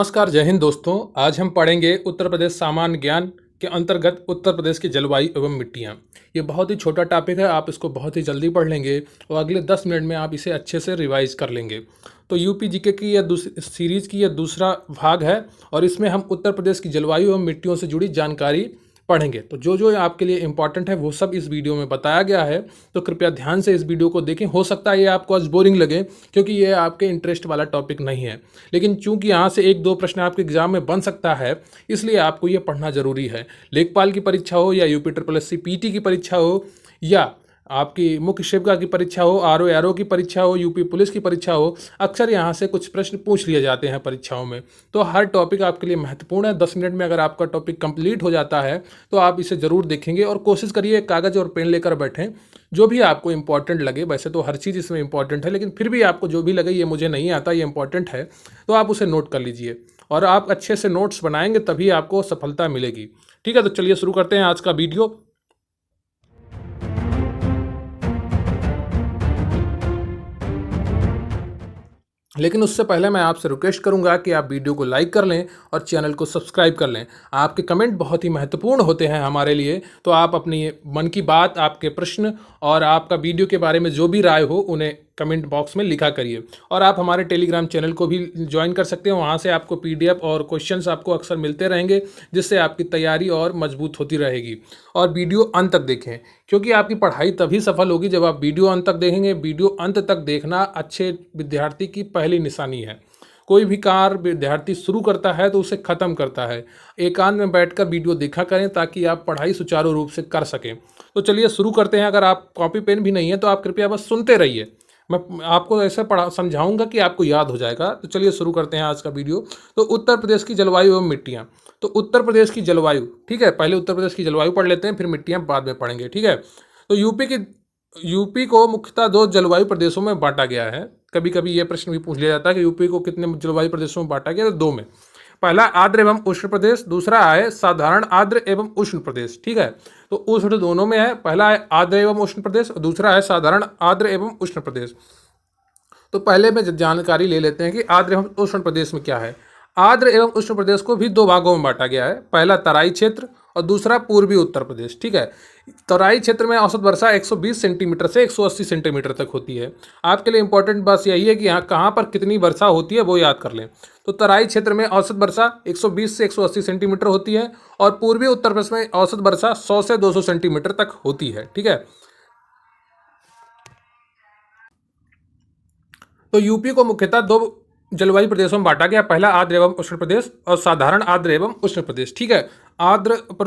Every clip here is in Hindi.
नमस्कार, जय हिंद दोस्तों। आज हम पढ़ेंगे उत्तर प्रदेश सामान्य ज्ञान के अंतर्गत उत्तर प्रदेश की जलवायु एवं मिट्टियाँ। ये बहुत ही छोटा टॉपिक है, आप इसको बहुत ही जल्दी पढ़ लेंगे और अगले 10 मिनट में आप इसे अच्छे से रिवाइज कर लेंगे। तो यूपी जीके की यह सीरीज की यह दूसरा भाग है और इसमें हम उत्तर प्रदेश की जलवायु एवं मिट्टियों से जुड़ी जानकारी पढ़ेंगे। तो जो जो आपके लिए इंपॉर्टेंट है वो सब इस वीडियो में बताया गया है, तो कृपया ध्यान से इस वीडियो को देखें। हो सकता है ये आपको आज बोरिंग लगे क्योंकि ये आपके इंटरेस्ट वाला टॉपिक नहीं है, लेकिन चूंकि यहाँ से एक दो प्रश्न आपके एग्जाम में बन सकता है, इसलिए आपको ये पढ़ना जरूरी है। लेखपाल की परीक्षा हो या UP triple S C PT की परीक्षा हो या आपकी मुख्य शिक्षिका की परीक्षा हो, आरओ की परीक्षा हो, यूपी पुलिस की परीक्षा हो, अक्सर यहाँ से कुछ प्रश्न पूछ लिए जाते हैं परीक्षाओं में। तो हर टॉपिक आपके लिए महत्वपूर्ण है। 10 मिनट में अगर आपका टॉपिक कंप्लीट हो जाता है तो आप इसे ज़रूर देखेंगे और कोशिश करिए कागज़ और पेन लेकर बैठें। जो भी आपको इंपॉर्टेंट लगे, वैसे तो हर चीज़ इसमें इंपॉर्टेंट है, लेकिन फिर भी आपको जो भी लगे ये मुझे नहीं आता, ये इंपॉर्टेंट है, तो आप उसे नोट कर लीजिए और आप अच्छे से नोट्स बनाएंगे तभी आपको सफलता मिलेगी। ठीक है, तो चलिए शुरू करते हैं आज का वीडियो। लेकिन उससे पहले मैं आपसे रिक्वेस्ट करूंगा कि आप वीडियो को लाइक कर लें और चैनल को सब्सक्राइब कर लें। आपके कमेंट बहुत ही महत्वपूर्ण होते हैं हमारे लिए, तो आप अपनी मन की बात, आपके प्रश्न और आपका वीडियो के बारे में जो भी राय हो उन्हें कमेंट बॉक्स में लिखा करिए। और आप हमारे टेलीग्राम चैनल को भी ज्वाइन कर सकते हैं, वहाँ से आपको पीडीएफ और क्वेश्चंस आपको अक्सर मिलते रहेंगे, जिससे आपकी तैयारी और मजबूत होती रहेगी। और वीडियो अंत तक देखें, क्योंकि आपकी पढ़ाई तभी सफल होगी जब आप वीडियो अंत तक देखेंगे। वीडियो अंत तक देखना अच्छे विद्यार्थी की पहली निशानी है। कोई भी कार्य विद्यार्थी शुरू करता है तो उसे ख़त्म करता है। एकांत में बैठकर वीडियो देखा करें ताकि आप पढ़ाई सुचारू रूप से कर सकें। तो चलिए शुरू करते हैं। अगर आप कॉपी पेन भी नहीं है तो आप कृपया बस सुनते रहिए, मैं आपको ऐसे पढ़ा समझाऊंगा कि आपको याद हो जाएगा। तो चलिए शुरू करते हैं आज का वीडियो। तो उत्तर प्रदेश की जलवायु एवं मिट्टियाँ। तो उत्तर प्रदेश की जलवायु, ठीक है, पहले उत्तर प्रदेश की जलवायु पढ़ लेते हैं, फिर मिट्टियाँ बाद में पढ़ेंगे। ठीक है, तो यूपी को मुख्यतः दो जलवायु प्रदेशों में बांटा गया है। कभी कभी ये प्रश्न भी पूछ लिया जाता है कि यूपी को कितने जलवायु प्रदेशों में बांटा गया, तो दो में। पहला आर्द्र एवं उष्ण प्रदेश, दूसरा है साधारण आर्द्र एवं उष्ण प्रदेश। ठीक है, तो उष्ण दोनों में है। पहला है आर्द्र एवं उष्ण प्रदेश और दूसरा है साधारण आर्द्र एवं उष्ण प्रदेश। तो पहले में जानकारी ले लेते हैं कि आर्द्र एवं उष्ण प्रदेश में क्या है। आर्द्र एवं उष्ण प्रदेश को भी दो भागों में बांटा गया है। पहला तराई क्षेत्र और दूसरा पूर्वी उत्तर प्रदेश। ठीक है, तराई क्षेत्र में औसत वर्षा 120 सेंटीमीटर से 180 सेंटीमीटर तक होती है। आपके लिए इंपॉर्टेंट बात यही है कि यहाँ कहाँ पर कितनी वर्षा होती है वो याद कर लें। तो तराई क्षेत्र में औसत वर्षा 120 से 180 सेंटीमीटर होती है और पूर्वी उत्तर प्रदेश में औसत वर्षा 100 से 200 सेंटीमीटर तक होती है। ठीक है, तो यूपी को मुख्यतः दो जलवायु प्रदेशों में बांटा गया। पहला आर्द्र एवं उष्ण प्रदेश और साधारण आर्द्र एवं उष्ण प्रदेश। ठीक है,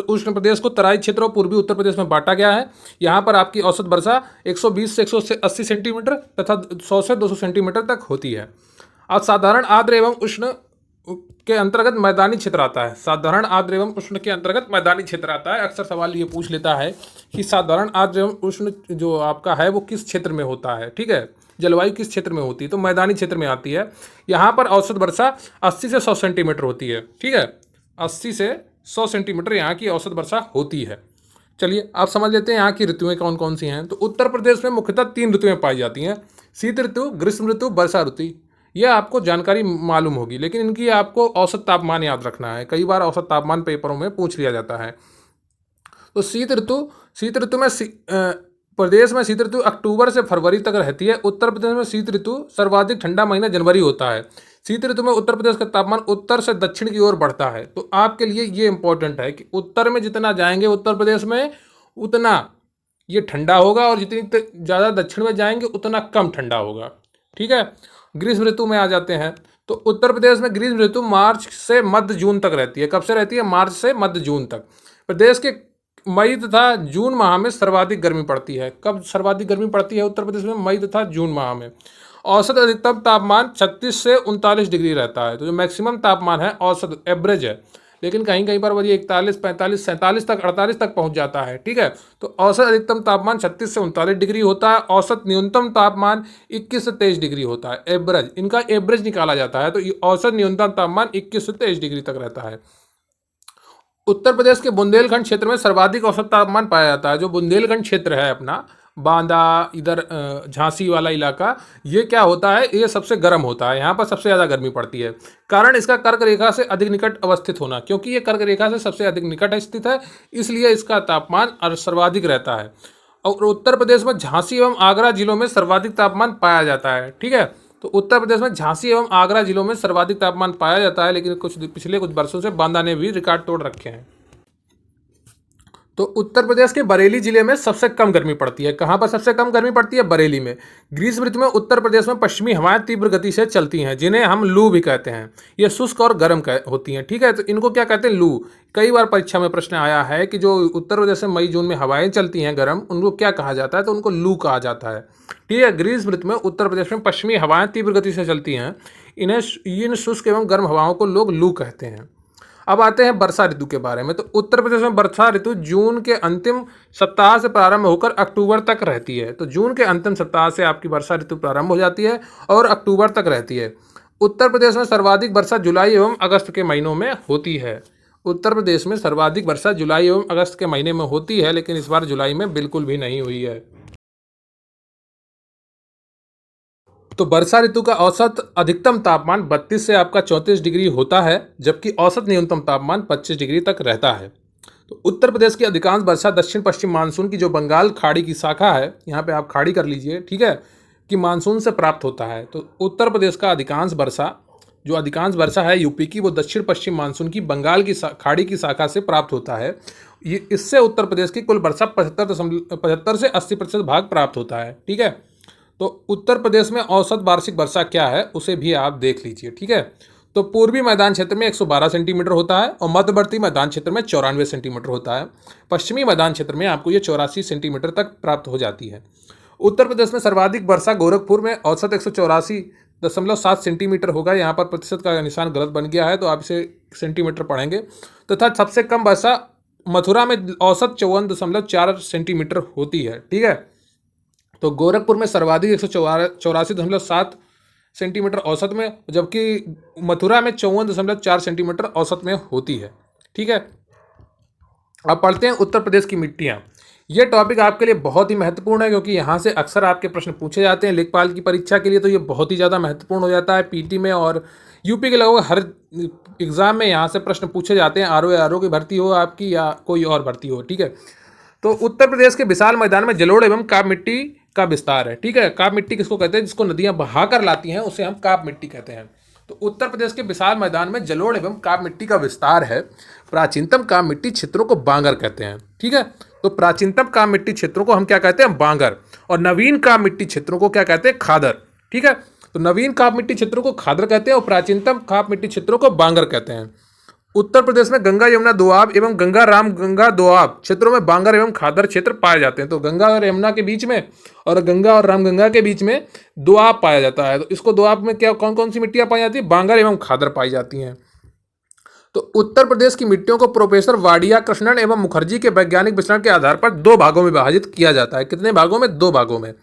उष्ण प्रदेश को तराई क्षेत्र और पूर्वी उत्तर प्रदेश में बांटा गया है। यहाँ पर आपकी औसत वर्षा 120 से 180 सेंटीमीटर तथा 100 से 200 सेंटीमीटर तक होती है। और साधारण आर्द्र एवं उष्ण के अंतर्गत मैदानी क्षेत्र आता है। साधारण आर्द्र एवं उष्ण के अंतर्गत मैदानी क्षेत्र आता है। अक्सर सवाल ये पूछ लेता है कि साधारण आर्द्र एवं उष्ण जो आपका है वो किस क्षेत्र में होता है। ठीक है, जलवायु किस क्षेत्र में होती है, तो मैदानी क्षेत्र में आती है। यहाँ पर औसत वर्षा 80 से 100 सेंटीमीटर होती है। ठीक है, 80 से 100 सेंटीमीटर यहाँ की औसत वर्षा होती है। चलिए आप समझ लेते हैं यहाँ की ऋतुएं कौन कौन सी हैं। तो उत्तर प्रदेश में मुख्यतः 3 ऋतुएं पाई जाती हैं: शीत ऋतु, ग्रीष्म ऋतु, वर्षा ऋतु। यह आपको जानकारी मालूम होगी, लेकिन इनकी आपको औसत तापमान याद रखना है। कई बार औसत तापमान पेपरों में पूछ लिया जाता है। तो शीत ऋतु में प्रदेश में शीत ऋतु अक्टूबर से फरवरी तक रहती है। उत्तर प्रदेश में शीत ऋतु सर्वाधिक ठंडा महीना जनवरी होता है। शीत ऋतु में उत्तर प्रदेश का तापमान उत्तर से दक्षिण की ओर बढ़ता है। तो आपके लिए ये इंपॉर्टेंट है कि उत्तर में जितना जाएंगे उत्तर प्रदेश में उतना ये ठंडा होगा और जितनी ज़्यादा दक्षिण में जाएंगे उतना कम ठंडा होगा। ठीक है, ग्रीष्म ऋतु में आ जाते हैं। तो उत्तर प्रदेश में ग्रीष्म ऋतु मार्च से मध्य जून तक रहती है। कब से रहती है? मार्च से मध्य जून तक। प्रदेश के मई तथा जून माह में सर्वाधिक गर्मी पड़ती है। कब सर्वाधिक गर्मी पड़ती है उत्तर प्रदेश में? मई तथा जून माह में। औसत अधिकतम तापमान 36 से 39 डिग्री रहता है। तो जो मैक्सिमम तापमान है औसत एवरेज है, लेकिन कहीं कहीं पर वो 41, 45, 47 तक, 48 तक पहुंच जाता है। ठीक है, तो औसत अधिकतम तापमान 36 से 39 डिग्री होता है। औसत न्यूनतम तापमान 21 से 23 डिग्री होता है। एवरेज, इनका एवरेज निकाला जाता है। तो औसत न्यूनतम तापमान 21 से 23 डिग्री तक रहता है। उत्तर प्रदेश के बुंदेलखंड क्षेत्र में सर्वाधिक औसत तापमान पाया जाता है। जो बुंदेलखंड क्षेत्र है अपना, बांदा, इधर झांसी वाला इलाका, ये क्या होता है, ये सबसे गर्म होता है, यहाँ पर सबसे ज़्यादा गर्मी पड़ती है। कारण इसका कर्क रेखा से अधिक निकट अवस्थित होना, क्योंकि ये कर्क रेखा से सबसे अधिक निकट स्थित है, इसलिए इसका तापमान सर्वाधिक रहता है। और उत्तर प्रदेश में झांसी एवं आगरा जिलों में सर्वाधिक तापमान पाया जाता है। ठीक है, तो उत्तर प्रदेश में झांसी एवं आगरा जिलों में सर्वाधिक तापमान पाया जाता है, लेकिन पिछले कुछ वर्षों से बांदा ने भी रिकॉर्ड तोड़ रखे हैं। तो उत्तर प्रदेश के बरेली जिले में सबसे कम गर्मी पड़ती है। कहाँ पर सबसे कम गर्मी पड़ती है? बरेली में। ग्रीष्म ऋतु में उत्तर प्रदेश में पश्चिमी हवाएं तीव्र गति से चलती हैं, जिन्हें हम लू भी कहते हैं। ये शुष्क और गर्म होती हैं। ठीक है, तो इनको क्या कहते हैं? लू। कई बार परीक्षा में प्रश्न आया है कि जो उत्तर प्रदेश में मई जून में हवाएं चलती हैं गर्म, उनको क्या कहा जाता है? तो उनको लू कहा जाता है। ठीक है, ग्रीष्म ऋतु में उत्तर प्रदेश में पश्चिमी हवाएं तीव्र गति से चलती हैं, इन शुष्क एवं गर्म हवाओं को लोग लू कहते हैं। अब आते हैं वर्षा ऋतु के बारे में। तो उत्तर प्रदेश में वर्षा ऋतु जून के अंतिम सप्ताह से प्रारंभ होकर अक्टूबर तक रहती है। तो जून के अंतिम सप्ताह से आपकी वर्षा ऋतु प्रारंभ हो जाती है और अक्टूबर तक रहती है। उत्तर प्रदेश में सर्वाधिक वर्षा जुलाई एवं अगस्त के महीनों में होती है। उत्तर प्रदेश में सर्वाधिक वर्षा जुलाई एवं अगस्त के महीने में होती है, लेकिन इस बार जुलाई में बिल्कुल भी नहीं हुई है। तो वर्षा ऋतु का औसत अधिकतम तापमान 32 से आपका 34 डिग्री होता है, जबकि औसत न्यूनतम तापमान 25 डिग्री तक रहता है। तो उत्तर प्रदेश की अधिकांश वर्षा दक्षिण पश्चिम मानसून की जो बंगाल खाड़ी की शाखा है, यहाँ पे आप खाड़ी कर लीजिए, ठीक है, कि मानसून से प्राप्त होता है। तो उत्तर प्रदेश का अधिकांश वर्षा है यूपी की, वो दक्षिण पश्चिम मानसून की बंगाल की खाड़ी की शाखा से प्राप्त होता है। ये इससे उत्तर प्रदेश की कुल वर्षा 75 से 80% भाग प्राप्त होता है। ठीक है, तो उत्तर प्रदेश में औसत वार्षिक वर्षा क्या है उसे भी आप देख लीजिए। ठीक है, तो पूर्वी मैदान क्षेत्र में 112 सेंटीमीटर होता है और मध्यवर्ती मैदान क्षेत्र में 94 सेंटीमीटर होता है। पश्चिमी मैदान क्षेत्र में आपको ये 84 सेंटीमीटर तक प्राप्त हो जाती है। उत्तर प्रदेश में सर्वाधिक वर्षा गोरखपुर में औसत 184.7 सेंटीमीटर होगा। यहाँ पर प्रतिशत का निशान गलत बन गया है, तो आप इसे सेंटीमीटर पढ़ेंगे। तथा सबसे कम वर्षा मथुरा में औसत 54.4 सेंटीमीटर होती है। ठीक है, तो गोरखपुर में सर्वाधिक 184.7 सेंटीमीटर औसत में, जबकि मथुरा में 54.4 सेंटीमीटर औसत में होती है। ठीक है, अब पढ़ते हैं उत्तर प्रदेश की मिट्टियाँ। ये टॉपिक आपके लिए बहुत ही महत्वपूर्ण है, क्योंकि यहाँ से अक्सर आपके प्रश्न पूछे जाते हैं लेखपाल की परीक्षा के लिए, तो ये बहुत ही ज़्यादा महत्वपूर्ण हो जाता है। पीटी में और यूपी के लगभग हर एग्ज़ाम में यहाँ से प्रश्न पूछे जाते हैं, आरओ की भर्ती हो आपकी या कोई और भर्ती हो। ठीक है, तो उत्तर प्रदेश के विशाल मैदान में जलोढ़ एवं काप मिट्टी का विस्तार है। ठीक है, काप मिट्टी किसको कहते हैं? जिसको नदियां बहा कर लाती हैं उसे हम काप मिट्टी कहते हैं। तो उत्तर प्रदेश के विशाल मैदान में जलोढ़ एवं काप मिट्टी का विस्तार है। प्राचीनतम काप मिट्टी क्षेत्रों को बांगर कहते हैं। ठीक है, तो प्राचीनतम काप मिट्टी क्षेत्रों को हम क्या कहते हैं? बांगर। और नवीन काप मिट्टी क्षेत्रों को क्या कहते हैं? खादर। ठीक है, तो नवीन काप मिट्टी क्षेत्रों को खादर कहते हैं और प्राचीनतम काप मिट्टी क्षेत्रों को बांगर कहते हैं। उत्तर प्रदेश में गंगा यमुना दोआब एवं गंगा राम गंगा दोआब क्षेत्रों में बांगर एवं खादर क्षेत्र पाए जाते हैं। तो गंगा और यमुना के बीच में और गंगा और रामगंगा के बीच में दोआब पाया जाता है। तो इसको दोआब में क्या कौन कौन सी मिट्टियां पाई जाती है? बांगर एवं खादर पाई जाती हैं। तो उत्तर प्रदेश की मिट्टियों को प्रोफेसर वाडिया कृष्णन एवं मुखर्जी के वैज्ञानिक विश्लेषण के आधार पर 2 भागों में विभाजित किया जाता है। कितने भागों में? 2 भागों में।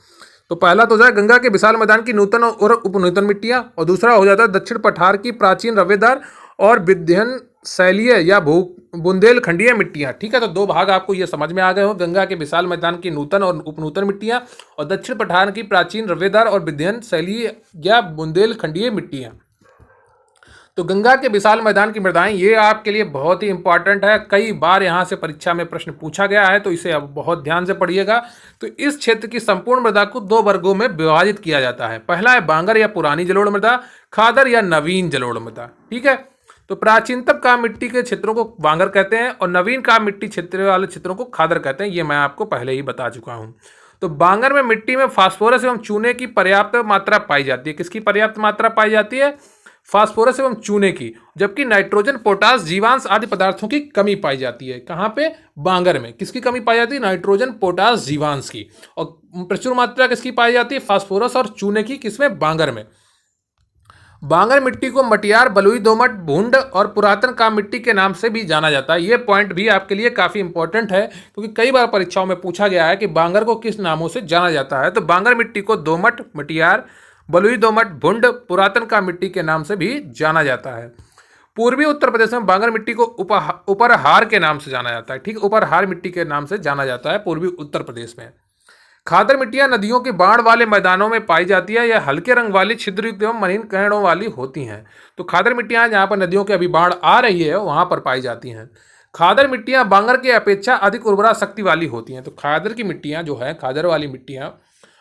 तो पहला तो हो जाए गंगा के विशाल मैदान की नूतन और उपनूतन मिट्टियां, और दूसरा हो जाता है दक्षिण पठार की प्राचीन रवेदार और विध्यन शैलीय या बुंदेलखंडीय मिट्टियां। ठीक है, तो 2 भाग आपको ये समझ में आ गए हो, गंगा के विशाल मैदान की नूतन और उपनूतन मिट्टियां और दक्षिण पठार की प्राचीन रवेदार और विध्यन शैलीय या बुंदेलखंडीय मिट्टियां। तो गंगा के विशाल मैदान की मृदाएं, ये आपके लिए बहुत ही इंपॉर्टेंट है, कई बार यहाँ से परीक्षा में प्रश्न पूछा गया है, तो इसे अब बहुत ध्यान से पढ़िएगा। तो इस क्षेत्र की संपूर्ण मृदा को 2 वर्गों में विभाजित किया जाता है। पहला है बांगर या पुरानी जलोढ़ मृदा, खादर या नवीन जलोढ़ मृदा। ठीक है, तो प्राचीनतम काप मिट्टी के क्षेत्रों को बांगर कहते हैं और नवीन काप मिट्टी क्षेत्र वाले क्षेत्रों को खादर कहते हैं। ये मैं आपको पहले ही बता चुका हूँ। तो बांगर में मिट्टी में फास्फोरस एवं चूने की पर्याप्त मात्रा पाई जाती है। किसकी पर्याप्त मात्रा पाई जाती है? फास्फोरस एवं चूने की। जबकि नाइट्रोजन, पोटास, जीवांश आदि पदार्थों की कमी पाई जाती है। कहाँ पे? बांगर में। किसकी कमी पाई जाती है? नाइट्रोजन, पोटास, जीवांश की। और प्रचुर मात्रा किसकी पाई जाती है? फास्फोरस और चूने की। किसमें? बांगर में। बांगर मिट्टी को मटियार, बलुई दोमट, भूंड और पुरातन काप मिट्टी के नाम से भी जाना जाता है। ये पॉइंट भी आपके लिए काफ़ी इंपॉर्टेंट है, क्योंकि कई बार परीक्षाओं में पूछा गया है कि बांगर को किस नामों से जाना जाता है। तो बांगर मिट्टी को दोमट, मटियार, बलुई दोमट, भूंड, पुरातन काप मिट्टी के नाम से भी जाना जाता है। पूर्वी उत्तर प्रदेश में बांगर मिट्टी को उपरहार के नाम से जाना जाता है। ठीक, उपरहार मिट्टी के नाम से जाना जाता है पूर्वी उत्तर प्रदेश में। खादर मिट्टियां नदियों के बाढ़ वाले मैदानों में पाई जाती है। यह हल्के रंग वाली छिद्रयुक्त एवं महीन कणों वाली होती हैं। तो खादर मिट्टियां जहाँ पर नदियों के अभी बाढ़ आ रही है वहां पर पाई जाती हैं। खादर मिट्टियां बांगर की अपेक्षा अधिक उर्वरा शक्ति वाली होती हैं। तो खादर की मिट्टियां जो है, खादर वाली मिट्टियां,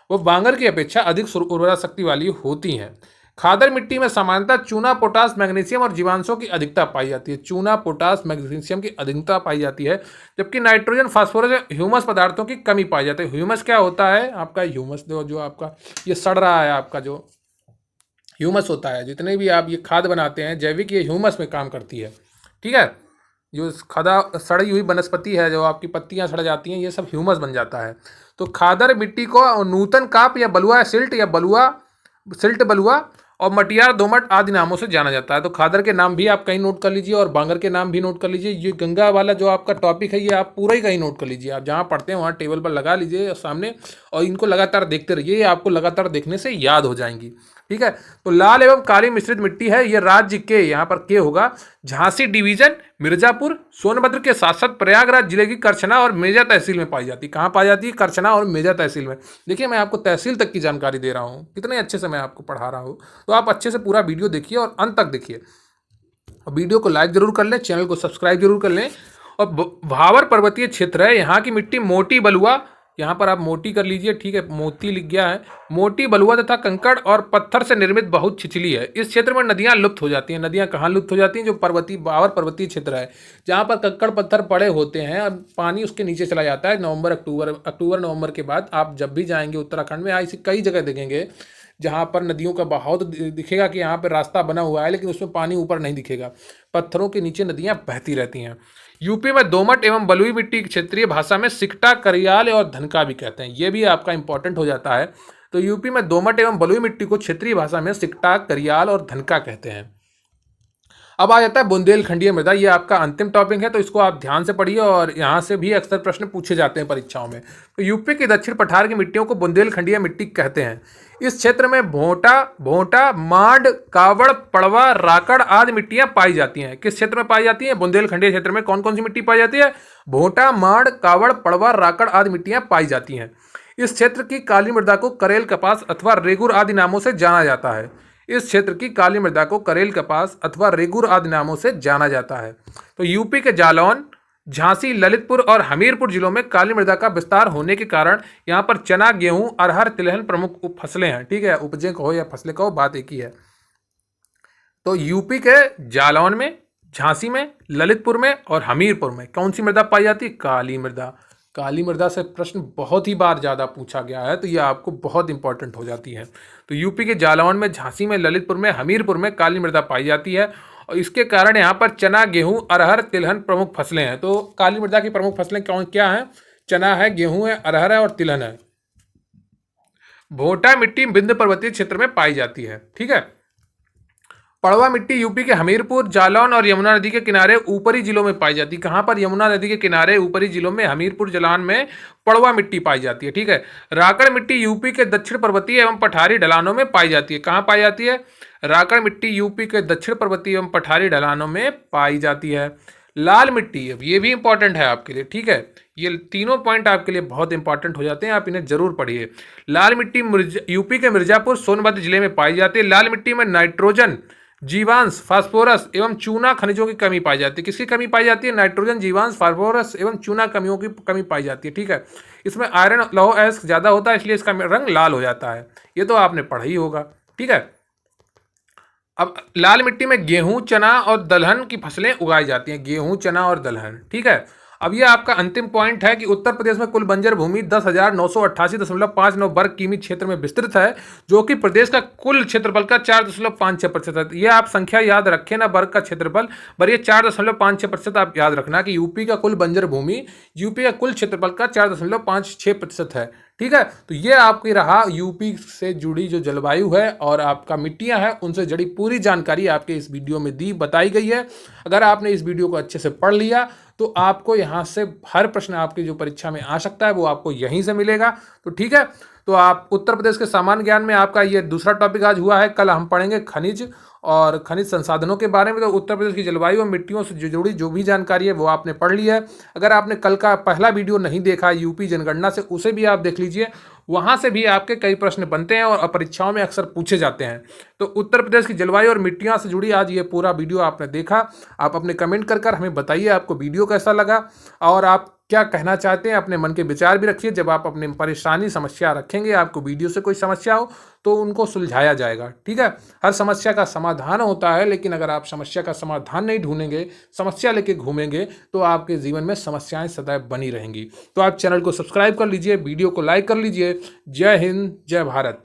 वो बांगर की अपेक्षा अधिक उर्वरा शक्ति वाली होती हैं। खादर मिट्टी में सामान्यतः चूना, पोटास, मैग्नीशियम और जीवांशों की अधिकता पाई जाती है। चूना, पोटास, मैग्नीशियम की अधिकता पाई जाती है, जबकि नाइट्रोजन, फास्फोरस, ह्यूमस पदार्थों की कमी पाई जाती है। ह्यूमस क्या होता है आपका? ह्यूमस जो आपका ये सड़ रहा है, आपका जो ह्यूमस होता है, जितने भी आप ये खाद बनाते हैं जैविक, ये ह्यूमस में काम करती है। ठीक है, जो खादा सड़ी हुई वनस्पति है, जो आपकी पत्तियां सड़ जाती हैं, ये सब ह्यूमस बन जाता है। तो खादर मिट्टी को नूतन काप या बलुआ सिल्ट या बलुआ सिल्ट बलुआ और मटियार दोमट आदि नामों से जाना जाता है। तो खादर के नाम भी आप कहीं नोट कर लीजिए और बांगर के नाम भी नोट कर लीजिए। ये गंगा वाला जो आपका टॉपिक है, ये आप पूरा ही कहीं नोट कर लीजिए। आप जहाँ पढ़ते हैं वहाँ टेबल पर लगा लीजिए सामने और इनको लगातार देखते रहिए, ये आपको लगातार देखने से याद हो जाएंगी। ठीक है, तो लाल एवं काली मिश्रित मिट्टी है। ये राज्य के, यहाँ पर के होगा, झांसी डिवीजन, मिर्जापुर, सोनभद्र के साथ साथ प्रयागराज जिले की करछना और मेजा तहसील में पाई जाती है। कहाँ पाई जाती है? करछना और मेजा तहसील में। देखिए, मैं आपको तहसील तक की जानकारी दे रहा हूँ, कितने अच्छे से मैं आपको पढ़ा रहा हूँ। तो आप अच्छे से पूरा वीडियो देखिए और अंत तक देखिए। और वीडियो को लाइक जरूर कर लें, चैनल को सब्सक्राइब जरूर कर लें। और भावर पर्वतीय क्षेत्र है, यहाँ की मिट्टी मोटी, बलुआ, यहाँ पर आप मोटी कर लीजिए। ठीक है, मोती लिख गया है। मोटी, बलुआ तथा कंकड़ और पत्थर से निर्मित बहुत छिछली है। इस क्षेत्र में नदियाँ लुप्त हो जाती हैं। नदियाँ कहाँ लुप्त हो जाती हैं? जो भावर पर्वतीय क्षेत्र है, जहाँ पर कंकड़ पत्थर पड़े होते हैं और पानी उसके नीचे चला जाता है। अक्टूबर नवंबर के बाद आप जब भी जाएंगे उत्तराखंड में, ऐसी कई जगह देखेंगे जहाँ पर नदियों का बहाव तो दिखेगा कि यहाँ पर रास्ता बना हुआ है, लेकिन उसमें पानी ऊपर नहीं दिखेगा। पत्थरों के नीचे नदियाँ बहती रहती हैं। यूपी में दोमट एवं बलुई मिट्टी क्षेत्रीय भाषा में सिकटा, करियाल और धनका भी कहते हैं। ये भी आपका इंपॉर्टेंट हो जाता है। तो यूपी में दोमट एवं बलुई मिट्टी को क्षेत्रीय भाषा में सिकटा, करियाल और धनका कहते हैं। अब आ जाता है बुंदेलखंडीय मृदा। ये आपका अंतिम टॉपिक है, तो इसको आप ध्यान से पढ़िए और यहाँ से भी अक्सर प्रश्न पूछे जाते हैं परीक्षाओं में। तो यूपी के दक्षिण पठार की मिट्टियों को बुंदेलखंडीय मिट्टी कहते हैं। इस क्षेत्र में भोंटा, मांड, कावड़, पड़वा, राकड़ आदि मिट्टियां पाई जाती हैं। किस क्षेत्र में पाई जाती हैं? बुंदेलखंडीय क्षेत्र में कौन कौन सी मिट्टी पाई जाती है? भोंटा, मांड, कावड़, पड़वा, राकड़ आदि मिट्टियां पाई जाती हैं। इस क्षेत्र की काली मृदा को करेल कपास अथवा रेगुर आदि नामों से जाना जाता है। इस क्षेत्र की काली मृदा को करेल कपास अथवा रेगुर आदि नामों से जाना जाता है। तो यूपी के जालौन, झांसी, ललितपुर और हमीरपुर जिलों में काली मृदा का विस्तार होने के कारण यहाँ पर चना, गेहूं, अरहर, तिलहन प्रमुख फसलें हैं। ठीक है, उपजें कहो या फसलें कहो, बात एक ही है। तो यूपी के जालौन में, झांसी में, ललितपुर में और हमीरपुर में कौन सी मृदा पाई जाती है? काली मृदा। काली मृदा से प्रश्न बहुत ही बार ज़्यादा पूछा गया है, तो ये आपको बहुत इंपॉर्टेंट हो जाती है। तो यूपी के जालौन में, झांसी में, ललितपुर में, हमीरपुर में काली मृदा पाई जाती है और इसके कारण यहाँ पर चना, गेहूं, अरहर, तिलहन प्रमुख फसलें हैं। तो काली मृदा की प्रमुख फसलें क्या हैं? चना है, गेहूं है, अरहर है और तिलहन है। भोटा मिट्टी विंध्य पर्वतीय क्षेत्र में पाई जाती है। ठीक है, पड़वा मिट्टी यूपी के हमीरपुर, जालौन और यमुना नदी के किनारे ऊपरी जिलों में पाई जाती है। कहाँ पर? यमुना नदी के किनारे ऊपरी जिलों में, हमीरपुर, जालौन में पड़वा मिट्टी पाई जाती है। ठीक है, राकड़ मिट्टी यूपी के दक्षिण पर्वतीय एवं पठारी ढलानों में पाई जाती है। कहाँ पाई जाती है? राकड़ मिट्टी यूपी के दक्षिण पर्वतीय एवं पठारी ढलानों में पाई जाती है। लाल मिट्टी, अब ये भी इंपॉर्टेंट है आपके लिए। ठीक है, ये तीनों पॉइंट आपके लिए बहुत इंपॉर्टेंट हो जाते हैं, आप इन्हें जरूर पढ़िए। लाल मिट्टी यूपी के मिर्जापुर, सोनभद्र जिले में पाई जाती है। लाल मिट्टी में नाइट्रोजन, जीवांश, फास्फोरस एवं चूना खनिजों की कमी पाई जाती है। किसकी कमी पाई जाती है? नाइट्रोजन, जीवांश, फास्फोरस एवं चूना कमियों की कमी पाई जाती है। ठीक है, इसमें आयरन, लौह एस ज़्यादा होता है, इसलिए इसका रंग लाल हो जाता है। ये तो आपने पढ़ा ही होगा। ठीक है, अब लाल मिट्टी में गेहूं, चना और दलहन की फसलें उगाई जाती हैं। गेहूं, चना और दलहन। ठीक है, अब ये आपका अंतिम पॉइंट है कि उत्तर प्रदेश में कुल बंजर भूमि 10,988.59 वर्ग किमी क्षेत्र में विस्तृत है, जो कि प्रदेश का कुल क्षेत्रफल का 4.56% है। ये आप संख्या याद रखें ना, वर्ग का क्षेत्रफल, पर ये 4.56% आप याद रखना कि यूपी का कुल बंजर भूमि यूपी का कुल क्षेत्रफल का 4.56% है। ठीक है, तो ये आपकी रहा यूपी से जुड़ी जो जलवायु है और आपका मिट्टियां हैं उनसे जुड़ी पूरी जानकारी आपके इस वीडियो में बताई गई है। अगर आपने इस वीडियो को अच्छे से पढ़ लिया तो आपको यहाँ से हर प्रश्न आपकी जो परीक्षा में आ सकता है वो आपको यहीं से मिलेगा। तो ठीक है, तो आप उत्तर प्रदेश के सामान्य ज्ञान में आपका ये दूसरा टॉपिक आज हुआ है। कल हम पढ़ेंगे खनिज और खनिज संसाधनों के बारे में। तो उत्तर प्रदेश की जलवायु और मिट्टियों से जुड़ी जो भी जानकारी है वो आपने पढ़ ली है। अगर आपने कल का पहला वीडियो नहीं देखा यूपी जनगणना से, उसे भी आप देख लीजिए। वहाँ से भी आपके कई प्रश्न बनते हैं और परीक्षाओं में अक्सर पूछे जाते हैं। तो उत्तर प्रदेश की जलवायु और मिट्टियाँ से जुड़ी आज ये पूरा वीडियो आपने देखा। आप अपने कमेंट कर हमें बताइए आपको वीडियो कैसा लगा और आप क्या कहना चाहते हैं, अपने मन के विचार भी रखिए। जब आप अपनी परेशानी समस्या रखेंगे, आपको वीडियो से कोई समस्या हो तो उनको सुलझाया जाएगा, ठीक है। हर समस्या का समाधान होता है, लेकिन अगर आप समस्या का समाधान नहीं ढूंढेंगे, समस्या लेके घूमेंगे, तो आपके जीवन में समस्याएं सदैव बनी रहेंगी। तो आप चैनल को सब्सक्राइब कर लीजिए, वीडियो को लाइक कर लीजिए। जय हिंद, जय भारत।